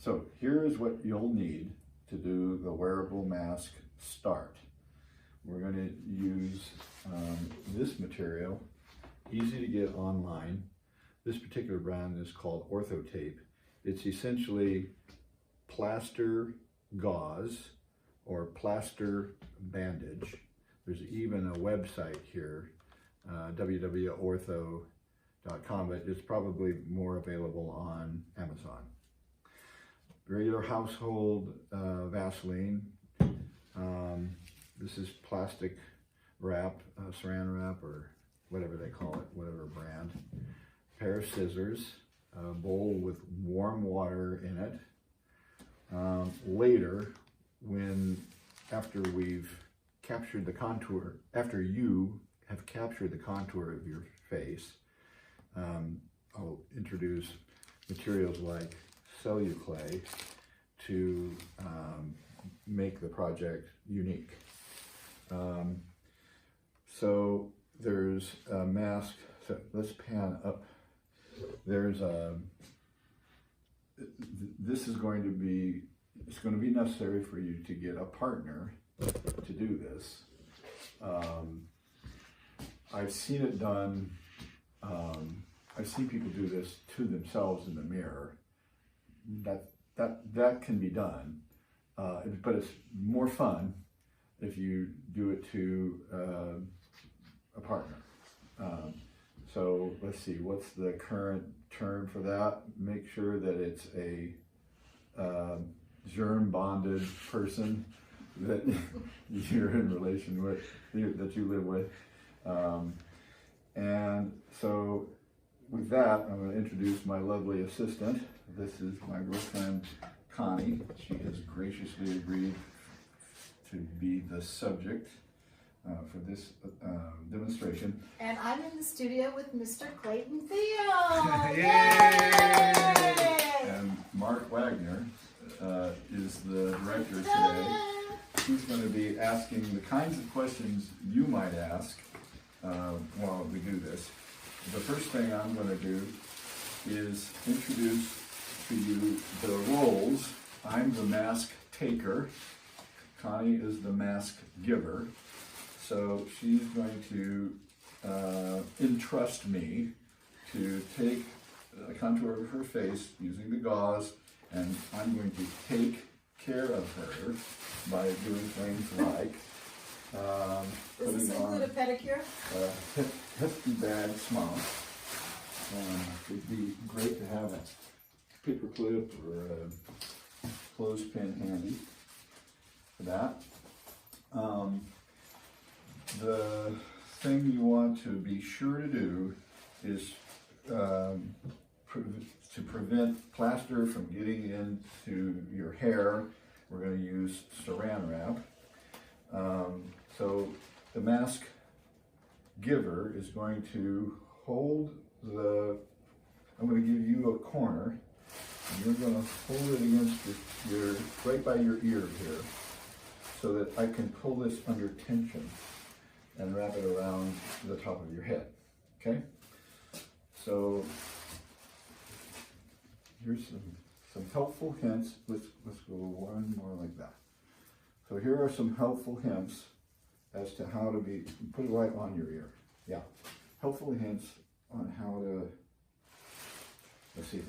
So here is what you'll need to do the wearable mask start. We're going to use this material, easy to get online. This particular brand is called Ortho Tape. It's essentially plaster gauze or plaster bandage. There's even a website here, www.ortho.com, but it's probably more available on Amazon. Regular household Vaseline. This is plastic wrap, saran wrap, or whatever they call it, whatever brand. Pair of scissors, a bowl with warm water in it. Later, after we've captured the contour, after you have captured the contour of your face, I'll introduce materials like celluclay to make the project unique. So there's a mask, so let's pan up. There's this is going to be, it's going to be necessary for you to get a partner to do this. I've seen it done, I've seen people do this to themselves in the mirror. That can be done, but it's more fun if you do it to a partner. So let's see, what's the current term for that? Make sure that it's a germ bonded person that you're in relation with, that you live with. And so with that, I'm going to introduce my lovely assistant. This is my girlfriend, Connie. She has graciously agreed to be the subject for this demonstration. And I'm in the studio with Mr. Clayton Thiel. Yay! And Mark Wagner is the director today. He's going to be asking the kinds of questions you might ask while we do this. The first thing I'm going to do is introduce to you the roles. I'm the mask taker. Connie is the mask giver. So she's going to entrust me to take a contour of her face using the gauze, and I'm going to take care of her by doing things like does this include a pedicure? hefty bag smile. It'd be great to have a paper clip or a clothespin handy for that. The thing you want to be sure to do is to prevent plaster from getting into your hair. We're going to use saran wrap. So the mask giver is going to hold I'm going to give you a corner, and you're going to hold it against your right by your ear here, so that I can pull this under tension and wrap it around the top of your head. Okay? So here's some helpful hints. Let's go one more like that. So here are some helpful hints as to how to put it right on your ear. Yeah. Helpful hints on how to, let's see, if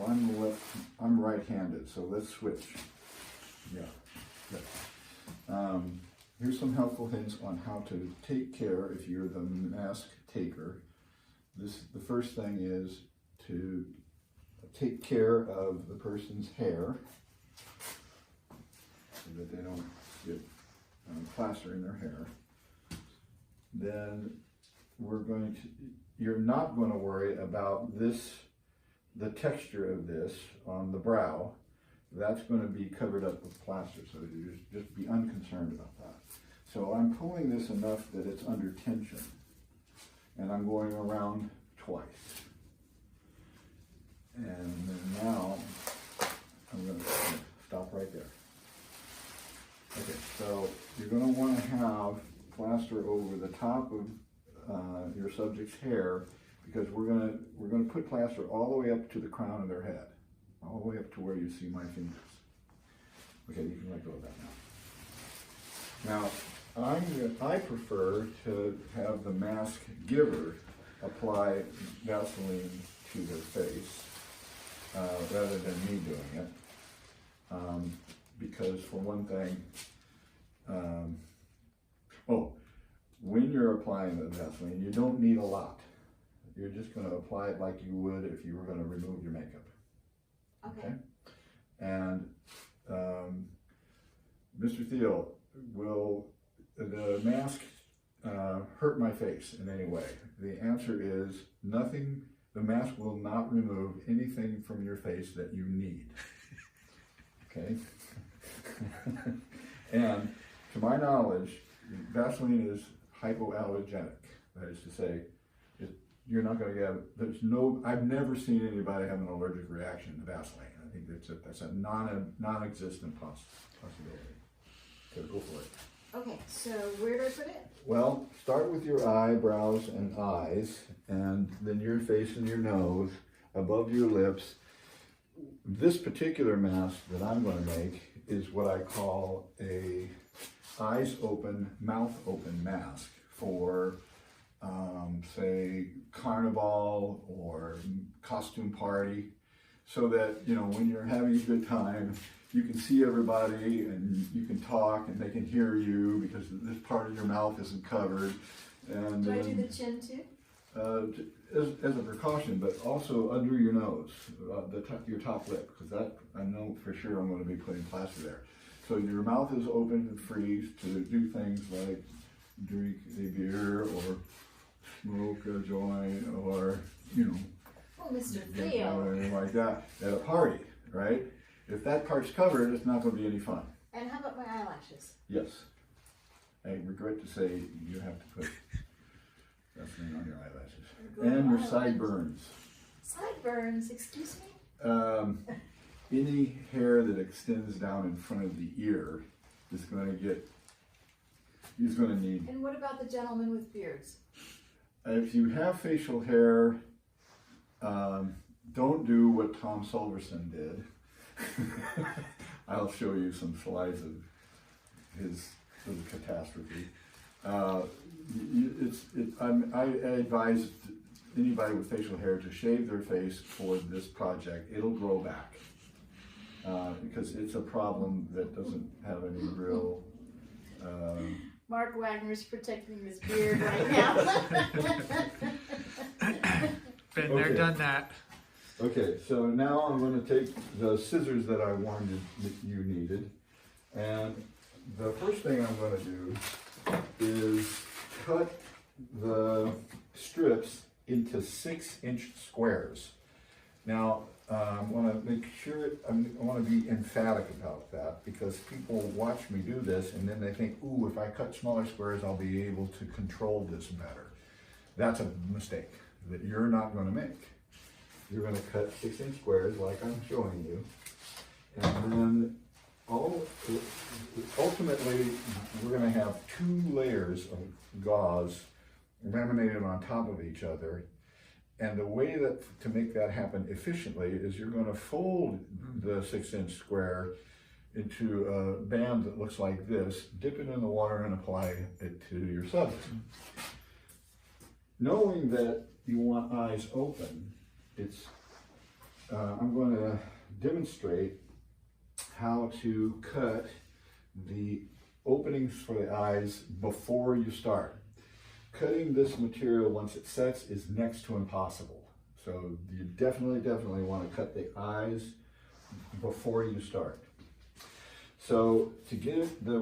I'm right-handed, so let's switch. Yeah. Good. Here's some helpful hints on how to take care if you're the mask taker. The first thing is to take care of the person's hair so that they don't get plaster in their hair. Then you're not going to worry about the texture of this on the brow. That's going to be covered up with plaster, so you just be unconcerned about that. So I'm pulling this enough that it's under tension, and I'm going around twice. And then now I'm going to stop right there. Okay, so you're going to want to have plaster over the top of your subject's hair, because we're going to put plaster all the way up to the crown of their head, all the way up to where you see my fingers. Okay, you can let go of that now. Now, I prefer to have the mask giver apply Vaseline to their face rather than me doing it. Because for one thing, when you're applying the Vaseline, you don't need a lot. You're just going to apply it like you would if you were going to remove your makeup. Okay. And Mr. Thiel, will the mask hurt my face in any way? The answer is nothing. The mask will not remove anything from your face that you need. Okay? And to my knowledge, Vaseline is hypoallergenic. That is to say, you're not going to get, I've never seen anybody have an allergic reaction to Vaseline. I think that's a non-existent possibility. Okay, go for it. Okay, so where do I put it? Well, start with your eyebrows and eyes, and then your face and your nose, above your lips. This particular mask that I'm going to make is what I call a eyes open, mouth open mask for, say, carnival or costume party, so that, you know, when you're having a good time, you can see everybody and you can talk and they can hear you because this part of your mouth isn't covered. And do I do the chin too? As a precaution, but also under your nose, your top lip, because that I know for sure I'm going to be putting plaster there. So your mouth is open and free to do things like drink a beer or smoke a joint or, you know, Oh, Mr. Thiel. or anything like that at a party, right? If that part's covered, it's not going to be any fun. And how about my eyelashes? Yes. I regret to say you have to put Vaseline on your eyelashes. And your sideburns. Sideburns, excuse me? Any hair that extends down in front of the ear is going to need. And what about the gentlemen with beards? If you have facial hair, don't do what Tom Sulverson did. I'll show you some slides of his little catastrophe. I advise anybody with facial hair to shave their face for this project. It'll grow back because it's a problem that doesn't have any real. Mark Wagner's protecting his beard right now. Been there, done that. Okay, so now I'm going to take the scissors that I warned you needed, and the first thing I'm going to do is cut the strips into 6-inch squares. Now, I want to make sure, I want to be emphatic about that because people watch me do this and then they think, ooh, if I cut smaller squares, I'll be able to control this better. That's a mistake that you're not going to make. You're going to cut 6-inch squares like I'm showing you, and then ultimately we're going to have 2 layers of gauze laminated on top of each other. And the way to make that happen efficiently is you're going to fold the 6-inch square into a band that looks like this, dip it in the water and apply it to your subject. Knowing that you want eyes open, I'm going to demonstrate how to cut the openings for the eyes before you start. Cutting this material once it sets is next to impossible. So you definitely want to cut the eyes before you start. So to get the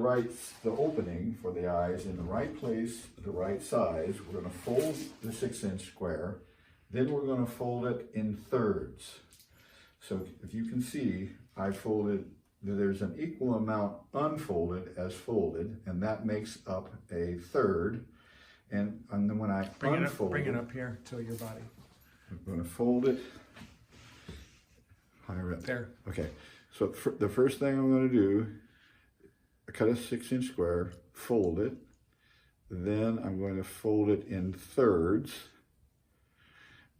opening for the eyes in the right place, the right size, we're going to fold the 6-inch square. Then we're going to fold it in thirds. So if you can see, I folded, there's an equal amount unfolded as folded, and that makes up a third. And then when I unfold bring it up here to your body. I'm going to fold it higher up. There. Okay, so the first thing I'm going to do, I cut a 6-inch square, fold it, then I'm going to fold it in thirds,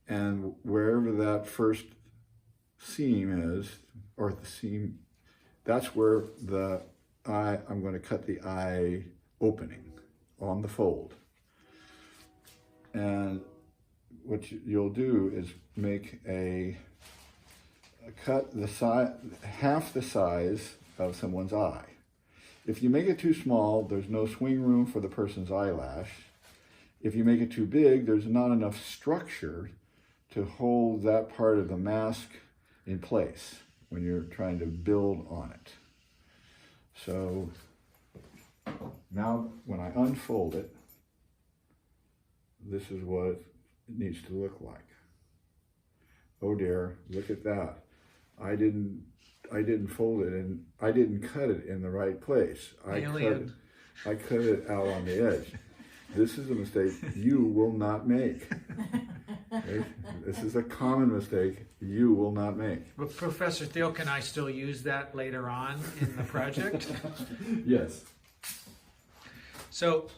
and wherever that first seam is, or the seam, that's where the eye, I'm going to cut the eye opening on the fold. And what you'll do is make a cut the size, half the size of someone's eye. If you make it too small, there's no swing room for the person's eyelash. If you make it too big, there's not enough structure to hold that part of the mask in place when you're trying to build on it. So now when I unfold it, this is what it needs to look like. Oh dear, look at that. I didn't fold it and I didn't cut it in the right place. I cut it out on the edge. This is a mistake you will not make. Okay? This is a common mistake you will not make. But Professor Thiel, can I still use that later on in the project? Yes. So